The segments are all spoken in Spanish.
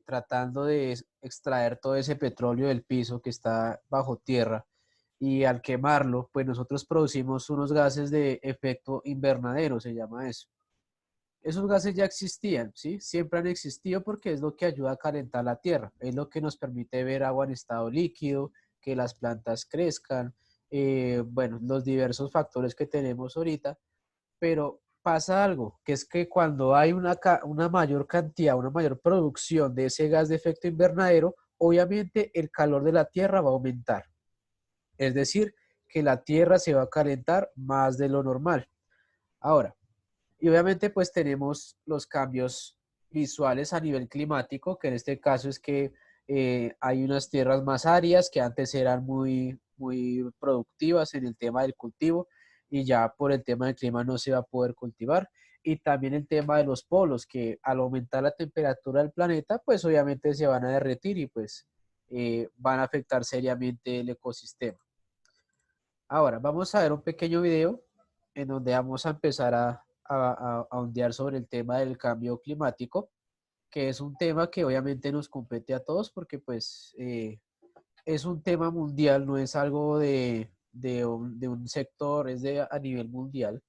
tratando de extraer todo ese petróleo del piso que está bajo tierra y al quemarlo, pues nosotros producimos unos gases de efecto invernadero, se llama eso. Esos gases ya existían, ¿sí? Siempre han existido porque es lo que ayuda a calentar la tierra, es lo que nos permite ver agua en estado líquido, que las plantas crezcan, bueno, los diversos factores que tenemos ahorita, pero pasa algo, que es que cuando hay una mayor cantidad, una mayor producción de ese gas de efecto invernadero, obviamente el calor de la tierra va a aumentar. Es decir, que la tierra se va a calentar más de lo normal. Ahora, y obviamente pues tenemos los cambios visuales a nivel climático, que en este caso es que hay unas tierras más áridas que antes eran muy productivas en el tema del cultivo y ya por el tema del clima no se va a poder cultivar. Y también el tema de los polos, que al aumentar la temperatura del planeta, pues obviamente se van a derretir y pues van a afectar seriamente el ecosistema. Ahora, vamos a ver un pequeño video en donde vamos a empezar a ondear sobre el tema del cambio climático, que es un tema que obviamente nos compete a todos porque pues es un tema mundial, no es algo de un sector, es a nivel mundial.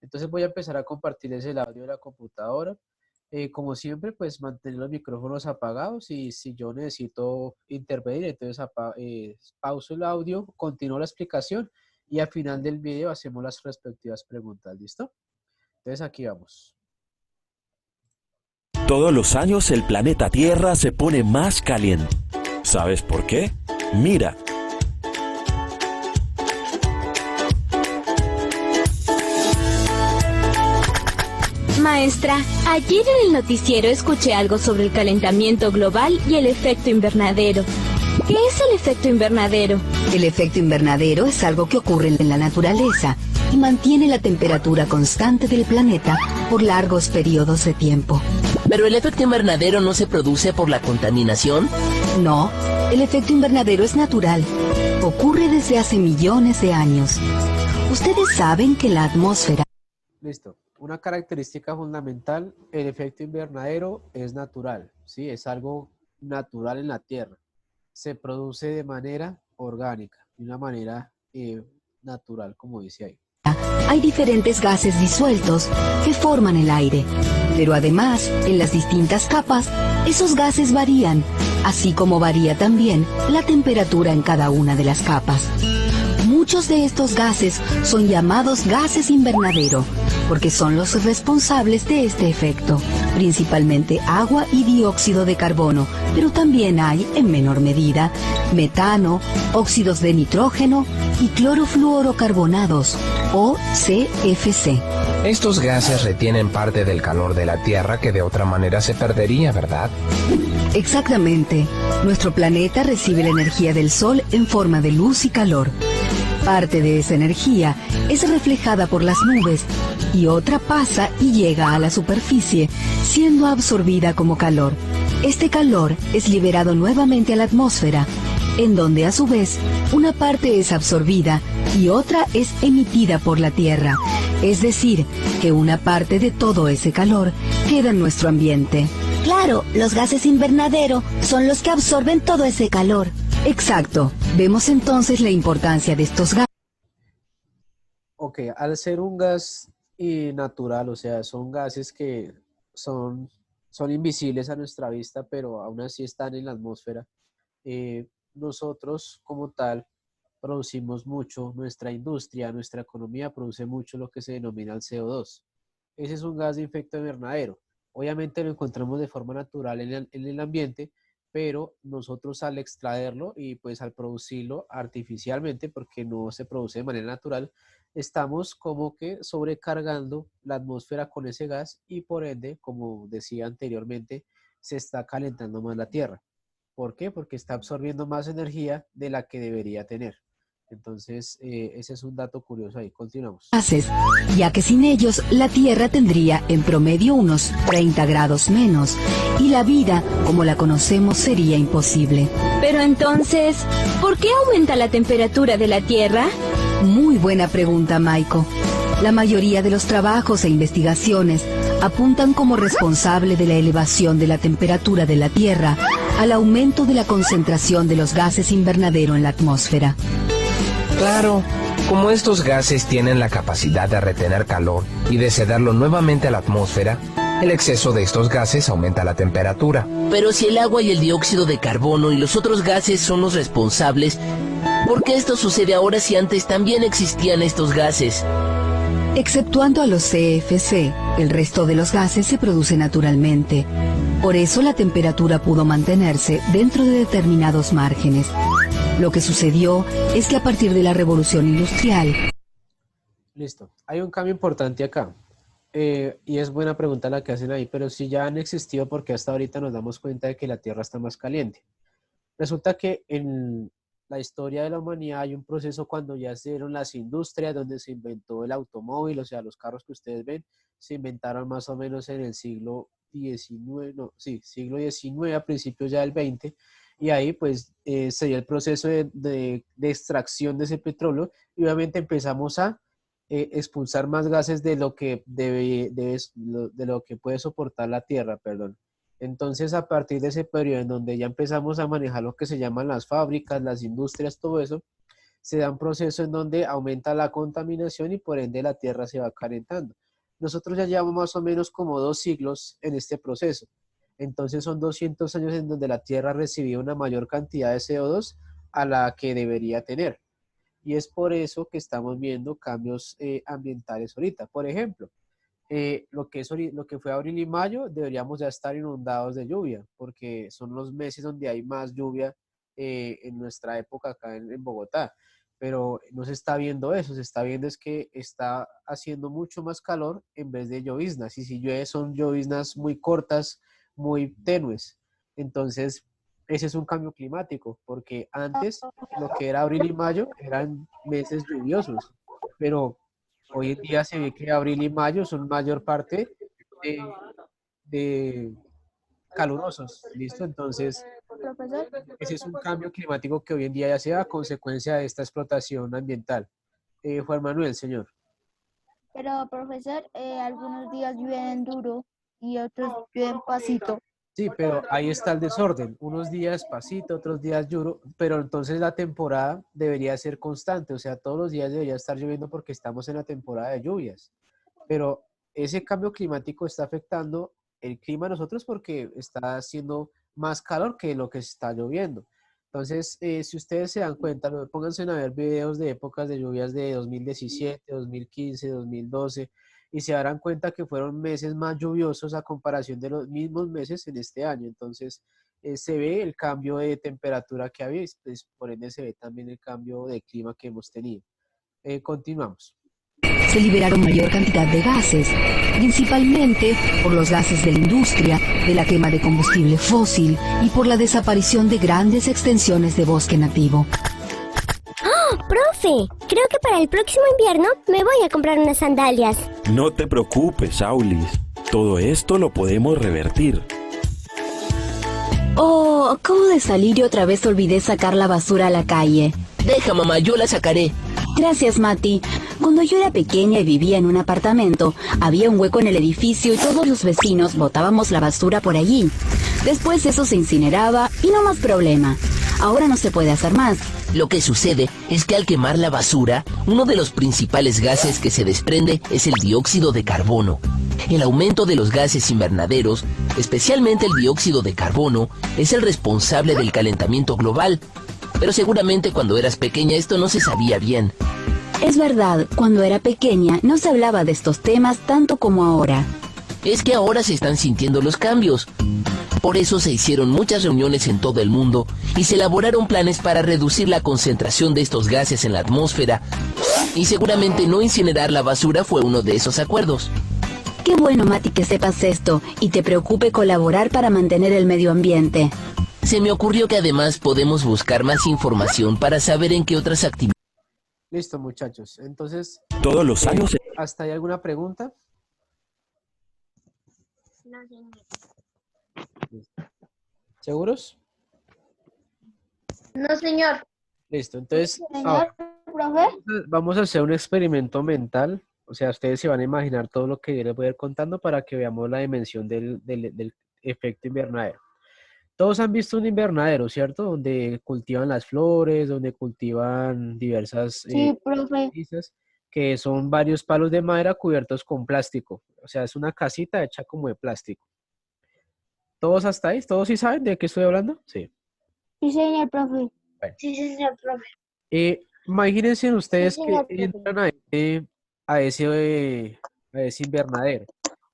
Entonces voy a empezar a compartirles el audio de la computadora. Como siempre, pues mantener los micrófonos apagados y si yo necesito intervenir, entonces pauso el audio, continúo la explicación y al final del video hacemos las respectivas preguntas. ¿Listo? Entonces aquí vamos. Todos los años el planeta Tierra se pone más caliente. ¿Sabes por qué? Mira. Maestra, ayer en el noticiero escuché algo sobre el calentamiento global y el efecto invernadero. ¿Qué es el efecto invernadero? El efecto invernadero es algo que ocurre en la naturaleza y mantiene la temperatura constante del planeta por largos periodos de tiempo. ¿Pero el efecto invernadero no se produce por la contaminación? No, el efecto invernadero es natural. Ocurre desde hace millones de años. Ustedes saben que la atmósfera... Listo. Una característica fundamental, el efecto invernadero es natural, ¿sí? Es algo natural en la Tierra. Se produce de manera orgánica, de una manera natural, como dice ahí. Hay diferentes gases disueltos que forman el aire, pero además, en las distintas capas, esos gases varían, así como varía también la temperatura en cada una de las capas. Muchos de estos gases son llamados gases invernadero, porque son los responsables de este efecto, principalmente agua y dióxido de carbono, pero también hay, en menor medida, metano, óxidos de nitrógeno y clorofluorocarbonados, o CFC. Estos gases retienen parte del calor de la Tierra que de otra manera se perdería, ¿verdad? Exactamente. Nuestro planeta recibe la energía del Sol en forma de luz y calor. Parte de esa energía es reflejada por las nubes y otra pasa y llega a la superficie, siendo absorbida como calor. Este calor es liberado nuevamente a la atmósfera, en donde a su vez una parte es absorbida y otra es emitida por la Tierra. Es decir, que una parte de todo ese calor queda en nuestro ambiente. Claro, los gases invernadero son los que absorben todo ese calor. Exacto. Vemos entonces la importancia de estos gases. Ok, al ser un gas natural, o sea, son gases que son invisibles a nuestra vista, pero aún así están en la atmósfera. Nosotros como tal producimos mucho, nuestra industria, nuestra economía produce mucho lo que se denomina el CO2. Ese es un gas de efecto invernadero. Obviamente lo encontramos de forma natural en el ambiente, pero nosotros al extraerlo y pues al producirlo artificialmente, porque no se produce de manera natural, estamos como que sobrecargando la atmósfera con ese gas y por ende, como decía anteriormente, se está calentando más la Tierra. ¿Por qué? Porque está absorbiendo más energía de la que debería tener. Entonces, ese es un dato curioso ahí. Continuamos. Gases, ya que sin ellos la Tierra tendría en promedio unos 30 grados menos y la vida, como la conocemos, sería imposible. Pero entonces, ¿por qué aumenta la temperatura de la Tierra? Muy buena pregunta, Maiko. La mayoría de los trabajos e investigaciones apuntan como responsable de la elevación de la temperatura de la Tierra al aumento de la concentración de los gases invernadero en la atmósfera. Claro, como estos gases tienen la capacidad de retener calor y de cederlo nuevamente a la atmósfera, el exceso de estos gases aumenta la temperatura. Pero si el agua y el dióxido de carbono y los otros gases son los responsables, ¿por qué esto sucede ahora si antes también existían estos gases? Exceptuando a los CFC, el resto de los gases se produce naturalmente. Por eso la temperatura pudo mantenerse dentro de determinados márgenes. Lo que sucedió es que a partir de la revolución industrial... Listo. Hay un cambio importante acá. Y es buena pregunta la que hacen ahí, pero si ya han existido, ¿por qué hasta ahorita nos damos cuenta de que la Tierra está más caliente? Resulta que en la historia de la humanidad hay un proceso cuando ya se dieron las industrias, donde se inventó el automóvil, o sea, los carros que ustedes ven, se inventaron más o menos en el siglo siglo XIX, a principios ya del XX, y ahí pues se dio el proceso de extracción de ese petróleo, y obviamente empezamos a expulsar más gases de lo que de lo que puede soportar la Tierra, perdón. Entonces, a partir de ese periodo en donde ya empezamos a manejar lo que se llaman las fábricas, las industrias, todo eso, se da un proceso en donde aumenta la contaminación y por ende la Tierra se va calentando. Nosotros ya llevamos más o menos como 2 siglos en este proceso. Entonces son 200 años en donde la Tierra recibía una mayor cantidad de CO2 a la que debería tener. Y es por eso que estamos viendo cambios ambientales ahorita. Por ejemplo, lo que fue abril y mayo deberíamos ya estar inundados de lluvia, porque son los meses donde hay más lluvia en nuestra época acá en Bogotá. Pero no se está viendo eso, se está viendo es que está haciendo mucho más calor en vez de lloviznas. Y si llueve son lloviznas muy cortas, muy tenues. Entonces, ese es un cambio climático, porque antes lo que era abril y mayo eran meses lluviosos, pero hoy en día se ve que abril y mayo son mayor parte de calurosos, ¿listo? Entonces, Profesor, ese es un cambio climático que hoy en día ya se da a consecuencia de esta explotación ambiental. Juan Manuel, señor. pero profesor, algunos días llueven duro y otros llueven pasito. Sí, pero ahí está el desorden. Unos días pasito, otros días lluvia, pero entonces la temporada debería ser constante, o sea, todos los días debería estar lloviendo porque estamos en la temporada de lluvias. Pero ese cambio climático está afectando el clima a nosotros porque está haciendo más calor que lo que está lloviendo. Entonces, si ustedes se dan cuenta, pónganse a ver videos de épocas de lluvias de 2017, 2015, 2012, y se darán cuenta que fueron meses más lluviosos a comparación de los mismos meses en este año. Entonces, se ve el cambio de temperatura que había, pues, por ende se ve también el cambio de clima que hemos tenido. Continuamos. Se liberaron mayor cantidad de gases, principalmente por los gases de la industria, de la quema de combustible fósil y por la desaparición de grandes extensiones de bosque nativo. ¡Oh, profe! Creo que para el próximo invierno me voy a comprar unas sandalias. No te preocupes, Aulis. Todo esto lo podemos revertir. Oh, acabo de salir y otra vez olvidé sacar la basura a la calle. Deja, mamá, yo la sacaré. Gracias, Mati. Cuando yo era pequeña y vivía en un apartamento, había un hueco en el edificio y todos los vecinos botábamos la basura por allí. Después eso se incineraba y no más problema. Ahora no se puede hacer más. Lo que sucede es que al quemar la basura, uno de los principales gases que se desprende es el dióxido de carbono. El aumento de los gases invernaderos, especialmente el dióxido de carbono, es el responsable del calentamiento global. Pero seguramente cuando eras pequeña esto no se sabía bien. Es verdad, cuando era pequeña no se hablaba de estos temas tanto como ahora. Es que ahora se están sintiendo los cambios. Por eso se hicieron muchas reuniones en todo el mundo y se elaboraron planes para reducir la concentración de estos gases en la atmósfera. Y seguramente no incinerar la basura fue uno de esos acuerdos. Qué bueno, Mati, que sepas esto y te preocupe colaborar para mantener el medio ambiente. Se me ocurrió que además podemos buscar más información para saber en qué otras actividades. Listo, muchachos. Entonces, Todos los años... ¿hasta ahí alguna pregunta? No, señor. ¿Seguros? No, señor. Listo. Entonces, Señor, profe. vamos a hacer un experimento mental O sea, ustedes se van a imaginar todo lo que yo les voy a ir contando para que veamos la dimensión del efecto invernadero. Todos han visto un invernadero, ¿cierto? Donde cultivan las flores, donde cultivan diversas Sí, profe. hortalizas, que son varios palos de madera cubiertos con plástico. O sea, es una casita hecha como de plástico. ¿Todos hasta ahí? ¿Todos sí saben de qué estoy hablando? Sí. Sí, señor profe. Bueno. Sí, señor profe. Imagínense ustedes Sí, que señor profe. entran a ese invernadero.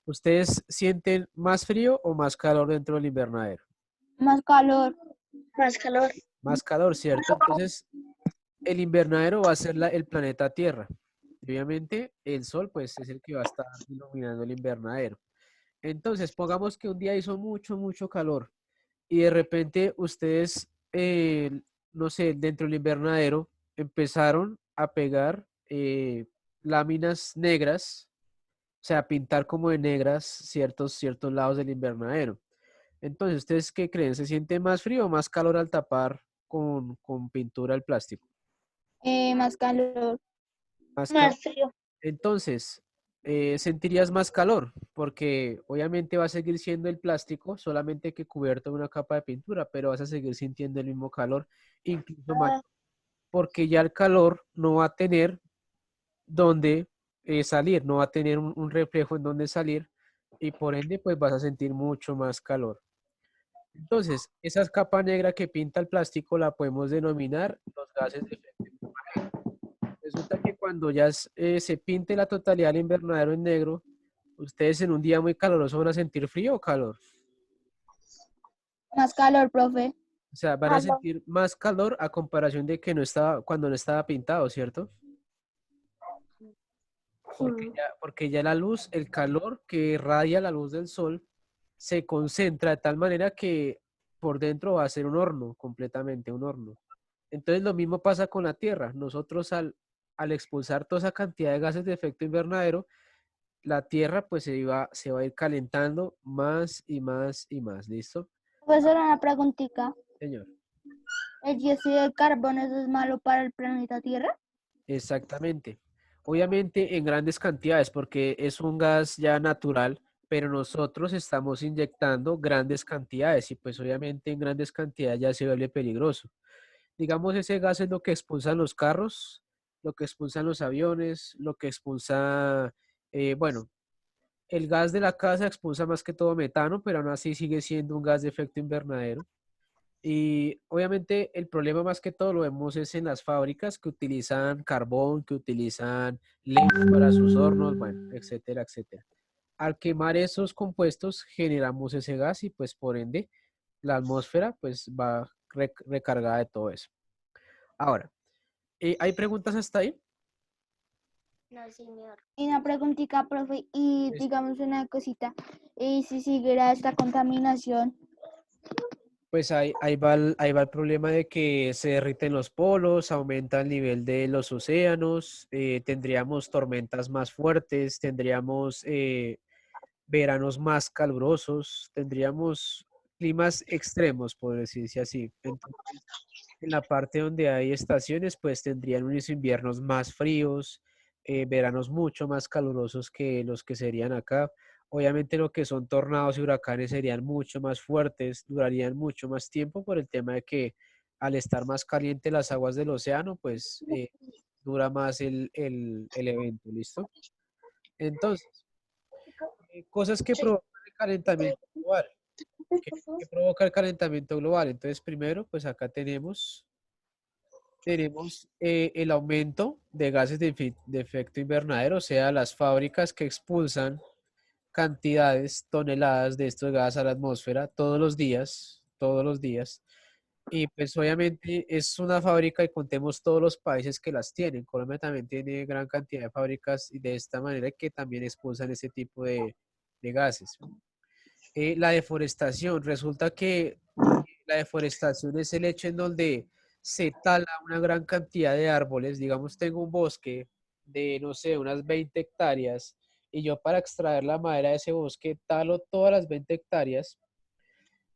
¿Ustedes sienten más frío o más calor dentro del invernadero? Más calor. Más calor. Más calor, ¿cierto? Entonces, el invernadero va a ser el planeta Tierra. Obviamente, el Sol, pues, es el que va a estar iluminando el invernadero. Entonces, pongamos que un día hizo mucho, mucho calor y de repente ustedes, no sé, dentro del invernadero empezaron a pegar láminas negras, o sea, a pintar como de negras ciertos lados del invernadero. Entonces, ¿ustedes qué creen? ¿Se siente más frío o más calor al tapar con pintura el plástico? Más calor. Más calor. Más frío. Entonces, sentirías más calor, porque obviamente va a seguir siendo el plástico, solamente que cubierto de una capa de pintura, pero vas a seguir sintiendo el mismo calor, incluso más, Ah, porque ya el calor no va a tener donde salir, no va a tener un reflejo en donde salir, y por ende, pues vas a sentir mucho más calor. Entonces, esa capa negra que pinta el plástico la podemos denominar los gases de efecto invernadero. Resulta que cuando ya se pinte la totalidad del invernadero en negro, ustedes en un día muy caluroso van a sentir frío o calor. Más calor, profe. O sea, van a calor. sentir más calor a comparación de que no estaba, cuando no estaba pintado, ¿cierto? Sí. Porque ya la luz, el calor que irradia la luz del sol, se concentra de tal manera que por dentro va a ser un horno, completamente un horno. Entonces lo mismo pasa con la Tierra. Nosotros al expulsar toda esa cantidad de gases de efecto invernadero, la Tierra pues se va a ir calentando más y más y más. ¿Listo? Profesor, una preguntita. Señor. ¿El dióxido de carbono eso es malo para el planeta Tierra? Exactamente. Obviamente en grandes cantidades porque es un gas ya natural, pero nosotros estamos inyectando grandes cantidades y pues obviamente en grandes cantidades ya se vuelve peligroso. Digamos, ese gas es lo que expulsan los carros, lo que expulsan los aviones, lo que expulsa, bueno, el gas de la casa expulsa más que todo metano, pero aún así sigue siendo un gas de efecto invernadero. Y obviamente el problema más que todo lo vemos es en las fábricas que utilizan carbón, que utilizan leña para sus hornos, bueno, etcétera, etcétera. Al quemar esos compuestos generamos ese gas y pues por ende la atmósfera pues va recargada de todo eso. Ahora, ¿hay preguntas hasta ahí? No, señor. Y una preguntita, profe, y Es- digamos una cosita, y si siguiera esta contaminación, Pues ahí va el problema de que se derriten los polos, aumenta el nivel de los océanos, tendríamos tormentas más fuertes, tendríamos veranos más calurosos, tendríamos climas extremos, por decirse así. Entonces, en la parte donde hay estaciones, pues tendrían unos inviernos más fríos, veranos mucho más calurosos que los que serían acá. Obviamente lo que son tornados y huracanes serían mucho más fuertes, durarían mucho más tiempo por el tema de que al estar más caliente las aguas del océano, pues dura más el evento, ¿listo? Entonces, cosas que provocan el calentamiento global. ¿Qué provoca el calentamiento global? Entonces, primero, pues acá tenemos el aumento de gases de efecto invernadero, o sea, las fábricas que expulsan cantidades, toneladas de estos gases a la atmósfera todos los días, todos los días. Y pues obviamente es una fábrica y contemos todos los países que las tienen. Colombia también tiene gran cantidad de fábricas y de esta manera que también expulsan ese tipo de gases. La deforestación, resulta que la deforestación es el hecho en donde se tala una gran cantidad de árboles. Digamos, tengo un bosque de, no sé, unas 20 hectáreas y yo para extraer la madera de ese bosque talo todas las 20 hectáreas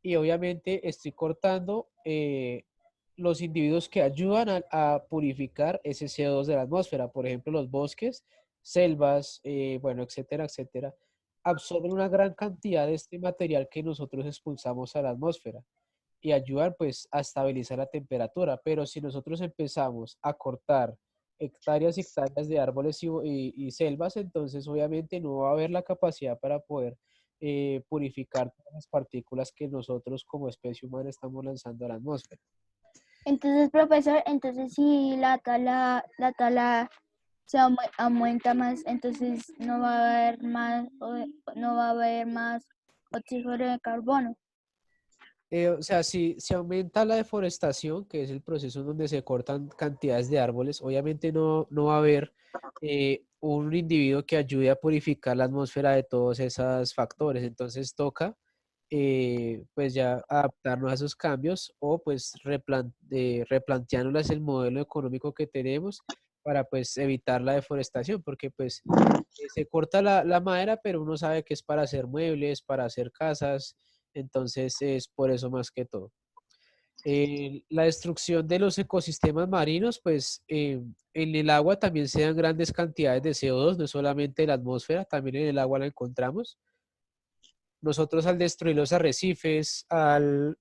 y obviamente estoy cortando los individuos que ayudan a purificar ese CO2 de la atmósfera. Por ejemplo, los bosques selvas, bueno, etcétera, etcétera, absorben una gran cantidad de este material que nosotros expulsamos a la atmósfera y ayudan pues a estabilizar la temperatura. Pero si nosotros empezamos a cortar hectáreas y hectáreas de árboles y selvas, entonces obviamente no va a haber la capacidad para poder purificar todas las partículas que nosotros como especie humana estamos lanzando a la atmósfera. Entonces, profesor, entonces si la tala aumenta más, entonces no va a haber más, no va a haber más óxido de carbono. O sea, si aumenta la deforestación, que es el proceso en donde se cortan cantidades de árboles, obviamente no va a haber un individuo que ayude a purificar la atmósfera de todos esos factores. Entonces toca pues ya adaptarnos a esos cambios o pues replanteándonos el modelo económico que tenemos para pues evitar la deforestación, porque pues se corta la madera, pero uno sabe que es para hacer muebles, para hacer casas, entonces es por eso más que todo. La destrucción de los ecosistemas marinos, pues en el agua también se dan grandes cantidades de CO2, no solamente en la atmósfera, también en el agua la encontramos. Nosotros al destruir los arrecifes, al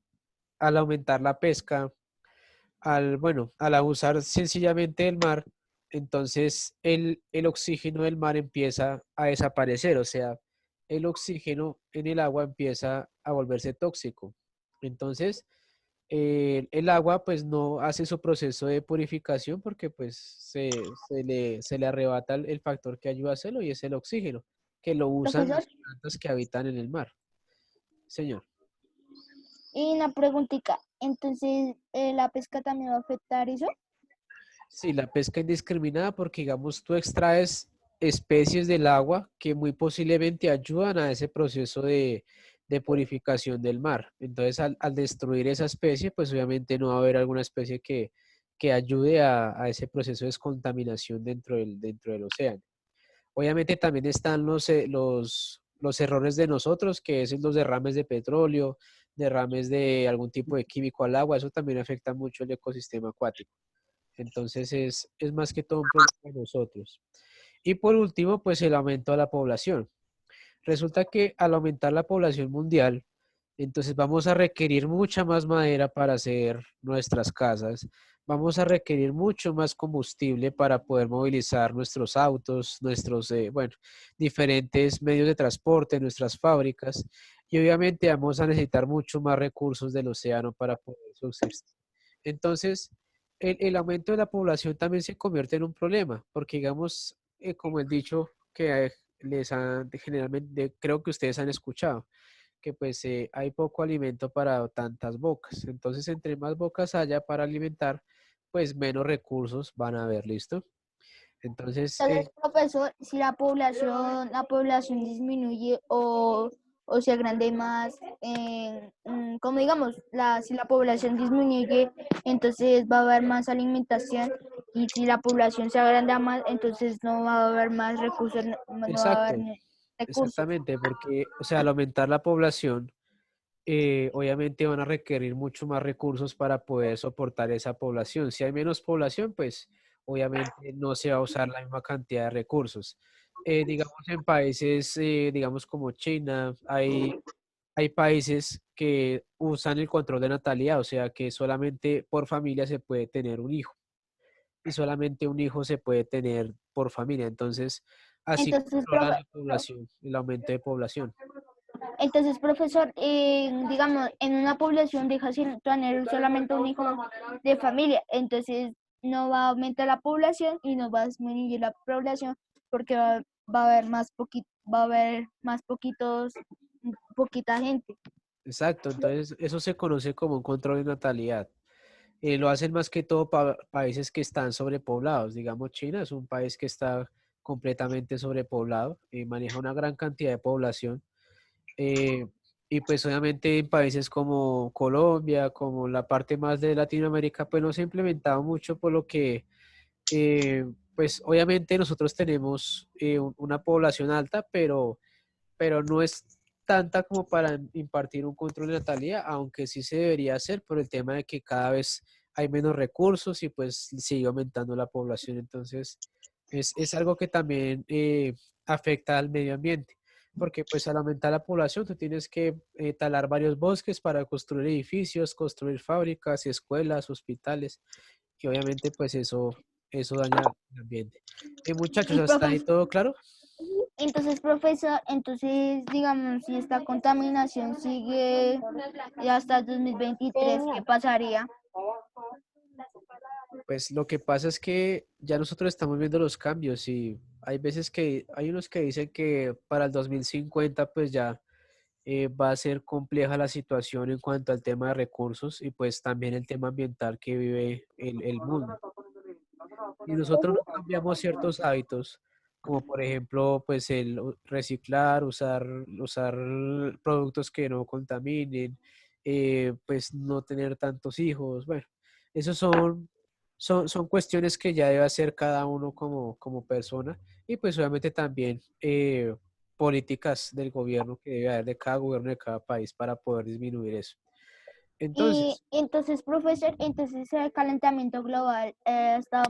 aumentar la pesca, bueno, al abusar sencillamente del mar, entonces el oxígeno del mar empieza a desaparecer, o sea, el oxígeno en el agua empieza a volverse tóxico. Entonces, el agua pues no hace su proceso de purificación porque pues se le arrebata el factor que ayuda a hacerlo y es el oxígeno, que lo usan Profesor, las plantas que habitan en el mar. Señor. y una preguntita, entonces la pesca también va a afectar eso. Sí, la pesca indiscriminada porque, digamos, tú extraes especies del agua que muy posiblemente ayudan a ese proceso de purificación del mar. Entonces, al destruir esa especie, pues obviamente no va a haber alguna especie que ayude a ese proceso de descontaminación dentro del océano. Obviamente también están los errores de nosotros, que es los derrames de petróleo, derrames de algún tipo de químico al agua. Eso también afecta mucho el ecosistema acuático. Entonces es más que todo un problema de nosotros. Y por último, pues el aumento de la población. Resulta que al aumentar la población mundial, entonces vamos a requerir mucha más madera para hacer nuestras casas, vamos a requerir mucho más combustible para poder movilizar nuestros autos, bueno, diferentes medios de transporte, nuestras fábricas, y obviamente vamos a necesitar mucho más recursos del océano para poder subsistir. Entonces, el aumento de la población también se convierte en un problema, porque digamos, como el dicho que generalmente, creo que ustedes han escuchado, que pues hay poco alimento para tantas bocas. Entonces, entre más bocas haya para alimentar, pues menos recursos van a haber, ¿listo? Entonces, Entonces, profesor, si la población disminuye o se agrande más, como digamos, si la población disminuye, entonces va a haber más alimentación y si la población se agranda más, entonces no va a haber más recursos, no va a haber exacto, recursos. exactamente, porque, o sea, al aumentar la población, obviamente van a requerir mucho más recursos para poder soportar esa población. Si hay menos población, pues obviamente no se va a usar la misma cantidad de recursos. Digamos en países, digamos como China, hay países que usan el control de natalidad, o sea que solamente por familia se puede tener un hijo y solamente un hijo se puede tener por familia. Entonces, así Entonces, controlan la población, el aumento de población. entonces, profesor, digamos, en una población deja sin tener solamente un hijo de familia, entonces no va a aumentar la población y no va a disminuir la población porque va a haber va a haber más poquita gente. Exacto, entonces eso se conoce como un control de natalidad. Lo hacen más que todo países que están sobrepoblados. Digamos, China es un país que está completamente sobrepoblado y maneja una gran cantidad de población. Eh, y pues obviamente en países como Colombia, como la parte más de Latinoamérica, pues no se ha implementado mucho por lo que, pues obviamente nosotros tenemos una población alta, pero no es tanta como para impartir un control de natalidad, aunque sí se debería hacer por el tema de que cada vez hay menos recursos y pues sigue aumentando la población. Entonces, Es algo que también afecta al medio ambiente, porque pues al aumentar la población tú tienes que talar varios bosques para construir edificios, construir fábricas, escuelas, hospitales, y obviamente pues eso daña el ambiente. Muchachos, Y ¿hasta ahí profesor, todo claro? entonces, profesor, entonces, digamos, si esta contaminación sigue ya hasta el 2023, ¿qué pasaría? Pues lo que pasa es que ya nosotros estamos viendo los cambios y hay veces que hay unos que dicen que para el 2050 pues ya va a ser compleja la situación en cuanto al tema de recursos y pues también el tema ambiental que vive el mundo. Si nosotros no cambiamos ciertos hábitos, como por ejemplo, pues el reciclar, usar productos que no contaminen, pues no tener tantos hijos, bueno, esos son cuestiones que ya debe hacer cada uno como persona y pues obviamente también políticas del gobierno que debe haber de cada gobierno de cada país para poder disminuir eso. Y Entonces, entonces, profesor, entonces el calentamiento global hasta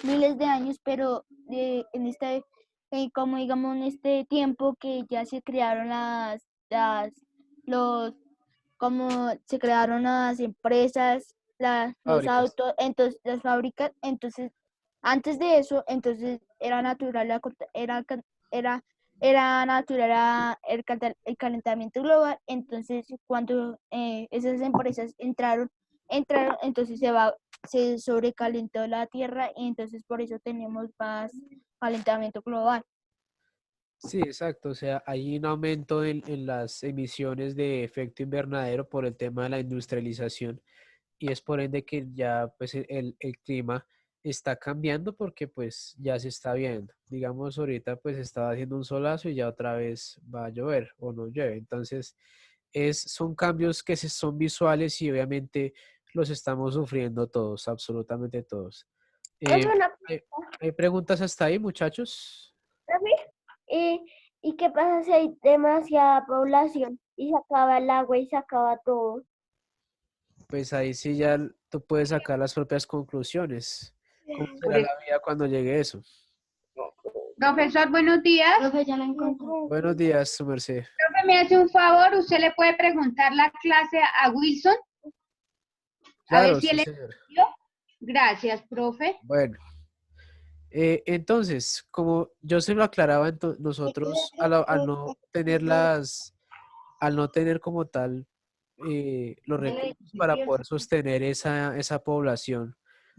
miles de años, pero en este, como digamos, en este tiempo que ya se crearon los, como se crearon las empresas, los fábricas. autos, entonces las fábricas, entonces antes de eso, entonces era natural era era natural el calentamiento global, entonces cuando esas empresas entraron, entonces se sobrecalentó la Tierra y entonces por eso tenemos más calentamiento global. Sí, exacto. O sea, hay un aumento en las emisiones de efecto invernadero por el tema de la industrialización y es por ende que ya pues el clima está cambiando porque pues ya se está viendo. Digamos, ahorita pues estaba haciendo un solazo y ya otra vez va a llover o no llueve. Entonces, son cambios que son visuales y obviamente los estamos sufriendo todos, absolutamente todos. Profe, Eh, una ¿hay, hay preguntas hasta ahí, muchachos? profe, ¿y, y qué pasa si hay demasiada población y se acaba el agua y se acaba todo? Pues ahí sí ya tú puedes sacar las propias conclusiones. ¿Cómo será la vida cuando llegue eso? Profesor, buenos días. Profe, ya la encontré. Buenos días, su merced. Profe, me hace un favor, usted le puede preguntar la clase a Wilson, a ver Claro, si sí, él señor. entendió. Gracias, profe. Bueno, entonces, como yo se lo aclaraba, nosotros al no tener como tal los recursos para poder sostener esa población,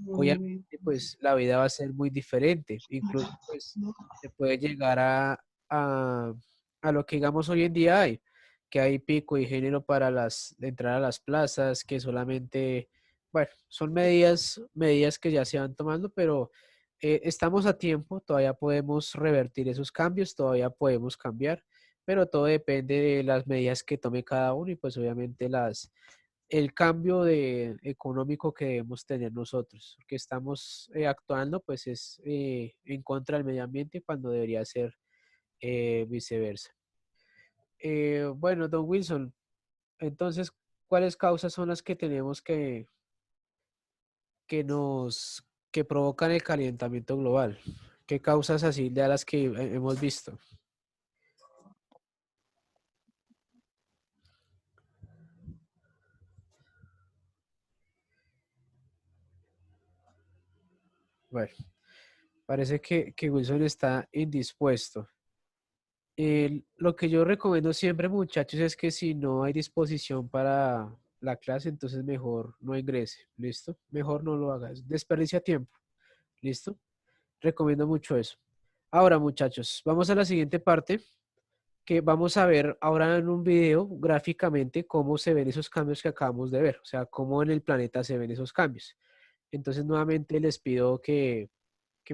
obviamente pues la vida va a ser muy diferente. Incluso pues se puede llegar a, a lo que digamos hoy en día hay, que hay pico y género para entrar a las plazas, que solamente, bueno, son medidas que ya se van tomando, pero estamos a tiempo, todavía podemos revertir esos cambios, todavía podemos cambiar, pero todo depende de las medidas que tome cada uno y pues obviamente el cambio económico que debemos tener nosotros, que estamos actuando pues es en contra del medio ambiente cuando debería ser viceversa. Bueno, don Wilson, entonces, ¿cuáles causas son las que tenemos que nos que provocan el calentamiento global? ¿Qué causas así de las que hemos visto? Bueno, parece que Wilson está indispuesto. Lo que yo recomiendo siempre, muchachos, es que si no hay disposición para la clase, entonces mejor no ingrese, ¿listo? Mejor no lo hagas, desperdicia tiempo, ¿listo? Recomiendo mucho eso. Ahora, muchachos, vamos a la siguiente parte, que vamos a ver ahora en un video gráficamente cómo se ven esos cambios que acabamos de ver, o sea, cómo en el planeta se ven esos cambios. Entonces, nuevamente les pido que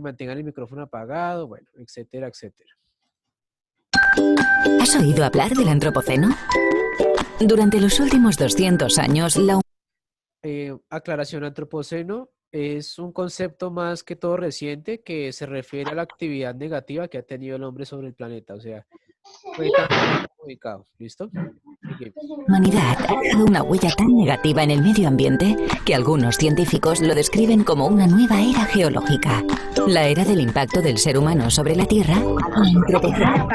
mantengan el micrófono apagado, bueno, etcétera, etcétera. ¿Has oído hablar del antropoceno? Durante los últimos 200 años, la Aclaración, antropoceno es un concepto más que todo reciente que se refiere a la actividad negativa que ha tenido el hombre sobre el planeta, o sea, fue también ubicado, ¿listo? sigue. La humanidad ha dejado una huella tan negativa en el medio ambiente que algunos científicos lo describen como una nueva era geológica. La era del impacto del ser humano sobre la Tierra, la antropoceno.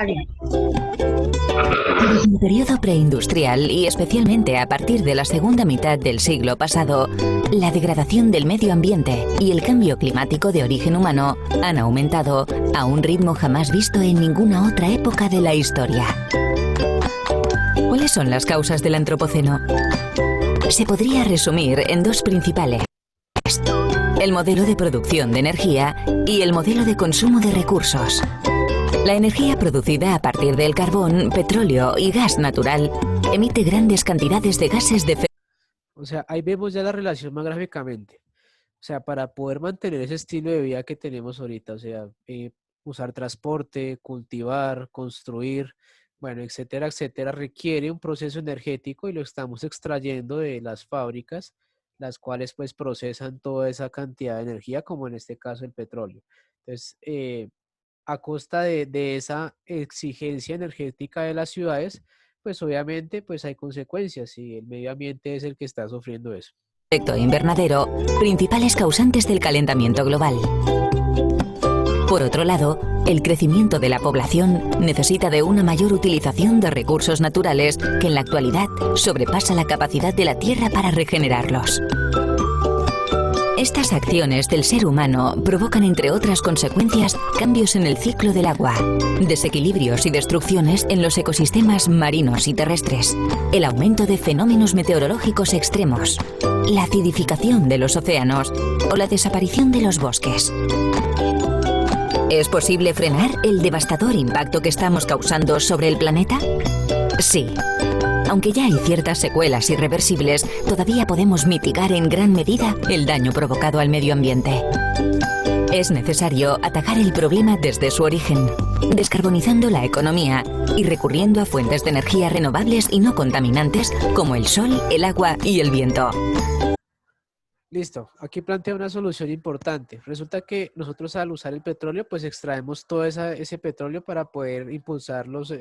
Desde el periodo preindustrial y especialmente a partir de la segunda mitad del siglo pasado, la degradación del medio ambiente y el cambio climático de origen humano han aumentado a un ritmo jamás visto en ninguna otra época de la historia. ¿Cuáles son las causas del antropoceno? Se podría resumir en dos principales: el modelo de producción de energía y el modelo de consumo de recursos. La energía producida a partir del carbón, petróleo y gas natural emite grandes cantidades de gases de efecto. O sea, ahí vemos ya la relación más gráficamente. O sea, para poder mantener ese estilo de vida que tenemos ahorita, o sea, usar transporte, cultivar, construir, bueno, etcétera, etcétera, requiere un proceso energético y lo estamos extrayendo de las fábricas, las cuales pues procesan toda esa cantidad de energía, como en este caso el petróleo. Entonces, a costa de esa exigencia energética de las ciudades, pues obviamente pues hay consecuencias y el medio ambiente es el que está sufriendo eso. Efecto invernadero, principales causantes del calentamiento global. Por otro lado, el crecimiento de la población necesita de una mayor utilización de recursos naturales que en la actualidad sobrepasa la capacidad de la Tierra para regenerarlos. Estas acciones del ser humano provocan, entre otras consecuencias, cambios en el ciclo del agua, desequilibrios y destrucciones en los ecosistemas marinos y terrestres, el aumento de fenómenos meteorológicos extremos, la acidificación de los océanos o la desaparición de los bosques. ¿Es posible frenar el devastador impacto que estamos causando sobre el planeta? Sí. Aunque ya hay ciertas secuelas irreversibles, todavía podemos mitigar en gran medida el daño provocado al medio ambiente. Es necesario atacar el problema desde su origen, descarbonizando la economía y recurriendo a fuentes de energía renovables y no contaminantes como el sol, el agua y el viento. Listo, aquí plantea una solución importante. Resulta que nosotros al usar el petróleo, pues extraemos todo ese petróleo para poder impulsar los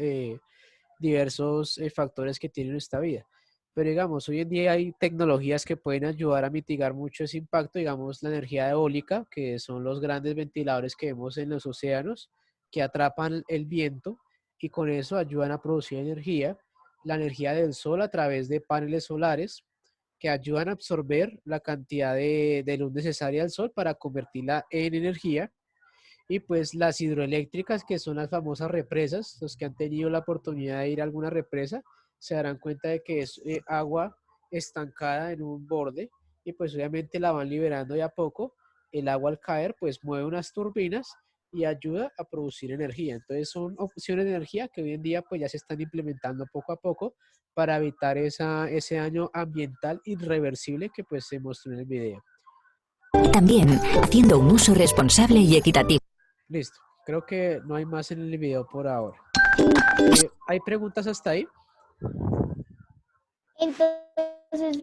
diversos factores que tienen esta vida. Pero digamos, hoy en día hay tecnologías que pueden ayudar a mitigar mucho ese impacto, digamos la energía eólica, que son los grandes ventiladores que vemos en los océanos, que atrapan el viento y con eso ayudan a producir energía. La energía del sol a través de paneles solares, que ayudan a absorber la cantidad de luz necesaria del sol para convertirla en energía. Y pues las hidroeléctricas, que son las famosas represas, los que han tenido la oportunidad de ir a alguna represa, se darán cuenta de que es agua estancada en un borde y pues obviamente la van liberando de a poco. El agua al caer pues mueve unas turbinas y ayuda a producir energía. Entonces son opciones de energía que hoy en día pues ya se están implementando poco a poco para evitar ese daño ambiental irreversible que pues se mostró en el video. También haciendo un uso responsable y equitativo. Listo, creo que no hay más en el video por ahora. ¿Hay preguntas hasta ahí? Entonces,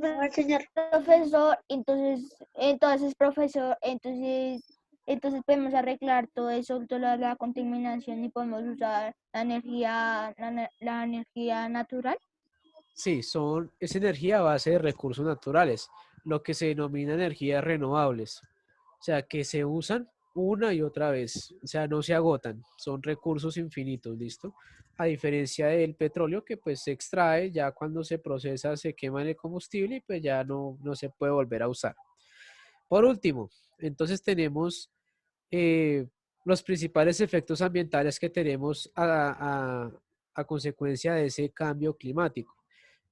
profesor, entonces podemos arreglar todo eso, toda la contaminación y podemos usar la energía natural. Sí, es energía a base de recursos naturales, lo que se denomina energías renovables. O sea, que se usan una y otra vez, o sea, no se agotan, son recursos infinitos, ¿listo? A diferencia del petróleo que pues se extrae, ya cuando se procesa se quema en el combustible y pues ya no se puede volver a usar. Por último, entonces tenemos los principales efectos ambientales que tenemos a consecuencia de ese cambio climático.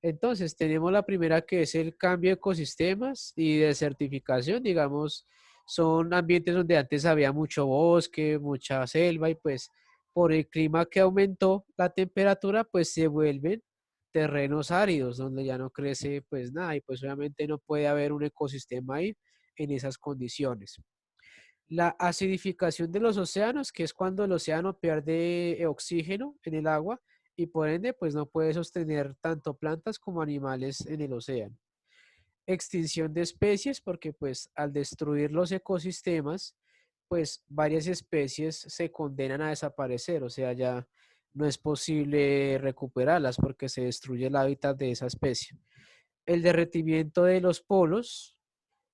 Entonces, tenemos la primera que es el cambio de ecosistemas y desertificación, digamos, son ambientes donde antes había mucho bosque, mucha selva y pues por el clima que aumentó la temperatura, pues se vuelven terrenos áridos donde ya no crece pues nada y pues obviamente no puede haber un ecosistema ahí en esas condiciones. La acidificación de los océanos, que es cuando el océano pierde oxígeno en el agua y por ende pues no puede sostener tanto plantas como animales en el océano. Extinción de especies, porque pues al destruir los ecosistemas, pues varias especies se condenan a desaparecer, o sea, ya no es posible recuperarlas porque se destruye el hábitat de esa especie. El derretimiento de los polos,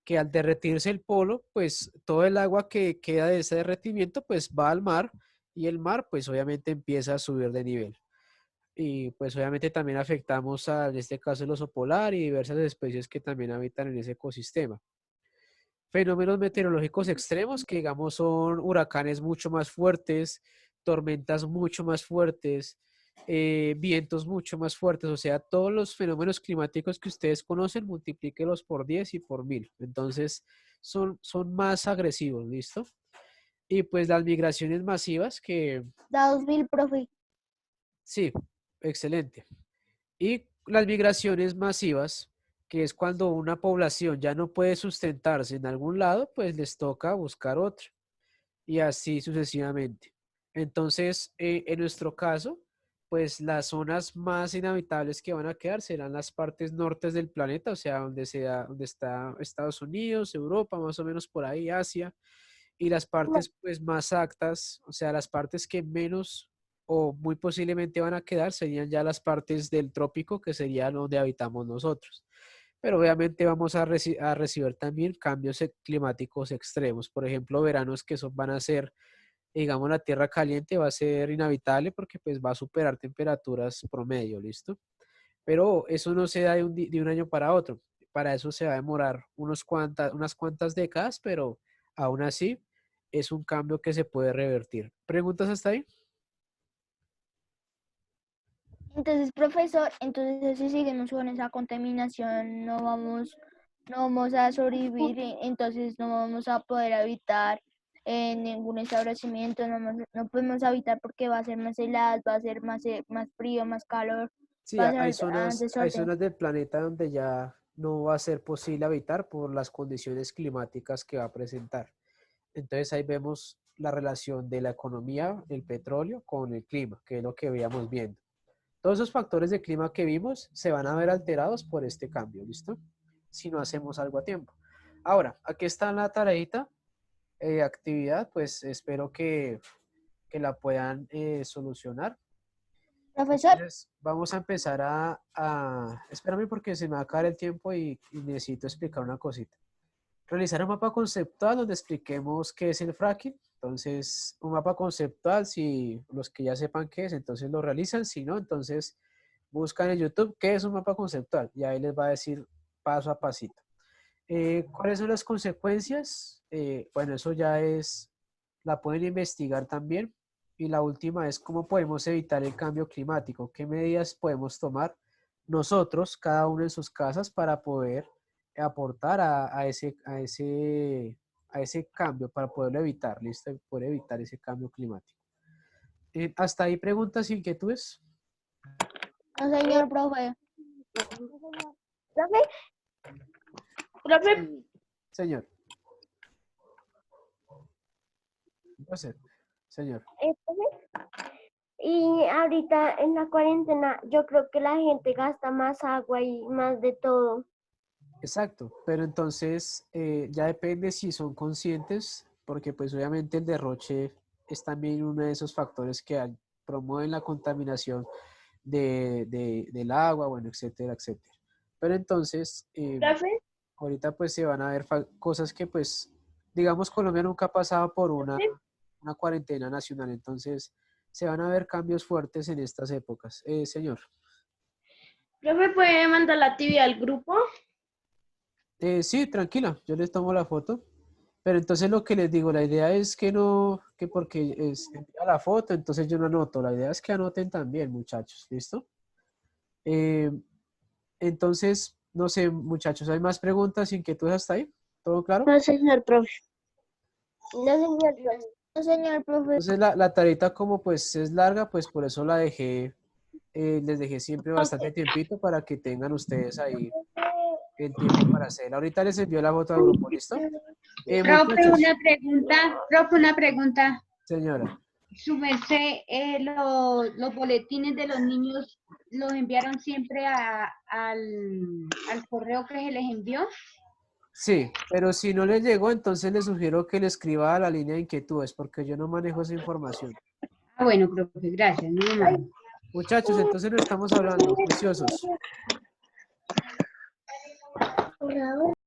que al derretirse el polo, pues todo el agua que queda de ese derretimiento, pues va al mar y el mar, pues obviamente empieza a subir de nivel. Y pues obviamente también afectamos en este caso el oso polar y diversas especies que también habitan en ese ecosistema. Fenómenos meteorológicos extremos que digamos son huracanes mucho más fuertes, tormentas mucho más fuertes, vientos mucho más fuertes, o sea, todos los fenómenos climáticos que ustedes conocen, multiplíquelos por 10 y por 1000. Entonces, son más agresivos, ¿listo? Y pues las migraciones masivas que, Da 2000, profe. sí, excelente. Y las migraciones masivas, que es cuando una población ya no puede sustentarse en algún lado, pues les toca buscar otro. Y así sucesivamente. Entonces, en nuestro caso, pues las zonas más inhabitables que van a quedar serán las partes nortes del planeta, o sea, donde está Estados Unidos, Europa, más o menos por ahí, Asia, y las partes pues más actas, o sea, las partes que menos o muy posiblemente van a quedar serían ya las partes del trópico, que sería donde habitamos nosotros. Pero obviamente vamos a recibir también cambios climáticos extremos. Por ejemplo, veranos que van a ser, digamos, la tierra caliente va a ser inhabitable porque pues va a superar temperaturas promedio, ¿listo? Pero eso no se da de un año para otro. Para eso se va a demorar unas cuantas décadas, pero aún así es un cambio que se puede revertir. ¿Preguntas hasta ahí? Entonces, profesor, entonces si seguimos con esa contaminación, no vamos a sobrevivir, entonces no vamos a poder habitar en ningún establecimiento, no podemos habitar porque va a ser más helado, va a ser más frío, más calor, Sí, va a hay ser hay desorden. zonas del planeta donde ya no va a ser posible habitar por las condiciones climáticas que va a presentar. Entonces ahí vemos la relación de la economía, el petróleo, con el clima, que es lo que veíamos viendo. Todos esos factores de clima que vimos se van a ver alterados por este cambio, ¿listo? Si no hacemos algo a tiempo. Ahora, aquí está la tareita, actividad, pues espero que la puedan solucionar. Profesor, Entonces, vamos a empezar espérame porque se me va a acabar el tiempo y necesito explicar una cosita. Realizar un mapa conceptual donde expliquemos qué es el fracking. Entonces, un mapa conceptual, si los que ya sepan qué es, entonces lo realizan. Si no, entonces buscan en YouTube qué es un mapa conceptual y ahí les va a decir paso a pasito. ¿Cuáles son las consecuencias? Bueno, eso ya la pueden investigar también. Y la última es cómo podemos evitar el cambio climático, qué medidas podemos tomar nosotros, cada uno en sus casas, para poder aportar a ese cambio, para poderlo evitar, ¿listo? Poder evitar ese cambio climático. ¿Hasta ahí preguntas, inquietudes? no señor profe. Profe, profe, Señor. Entonces, señor. profe, y ahorita en la cuarentena yo creo que la gente gasta más agua y más de todo. Exacto, pero entonces ya depende si son conscientes, porque pues obviamente el derroche es también uno de esos factores que promueven la contaminación del agua, bueno, etcétera, etcétera. Pero entonces, Profe, ahorita pues se van a ver cosas que pues, digamos, Colombia nunca ha pasado por una cuarentena nacional, entonces se van a ver cambios fuertes en estas épocas. Señor. profe, ¿puede mandar la actividad al grupo? Sí, tranquila, yo les tomo la foto. Pero entonces lo que les digo, la idea es que no, que porque envía la foto, entonces yo no anoto. La idea es que anoten también, muchachos, ¿listo? Entonces, no sé, muchachos, ¿hay más preguntas, inquietudes hasta ahí? ¿Todo claro? No, señor profe. No, señor profe. No señor profe. Entonces la tareita como pues es larga, pues por eso la dejé, les dejé siempre bastante tiempito para que tengan ustedes ahí el tiempo para hacerla. Ahorita les envío la foto al grupo, ¿listo? Profe, Muchachos. una pregunta. Señora. Su merced, los boletines de los niños los enviaron siempre al correo que se les envió. Sí, pero si no les llegó, entonces les sugiero que le escriba a la línea de inquietudes, porque yo no manejo esa información. bueno, profe, gracias, muy amable. Muchachos, entonces nos estamos hablando, juiciosos.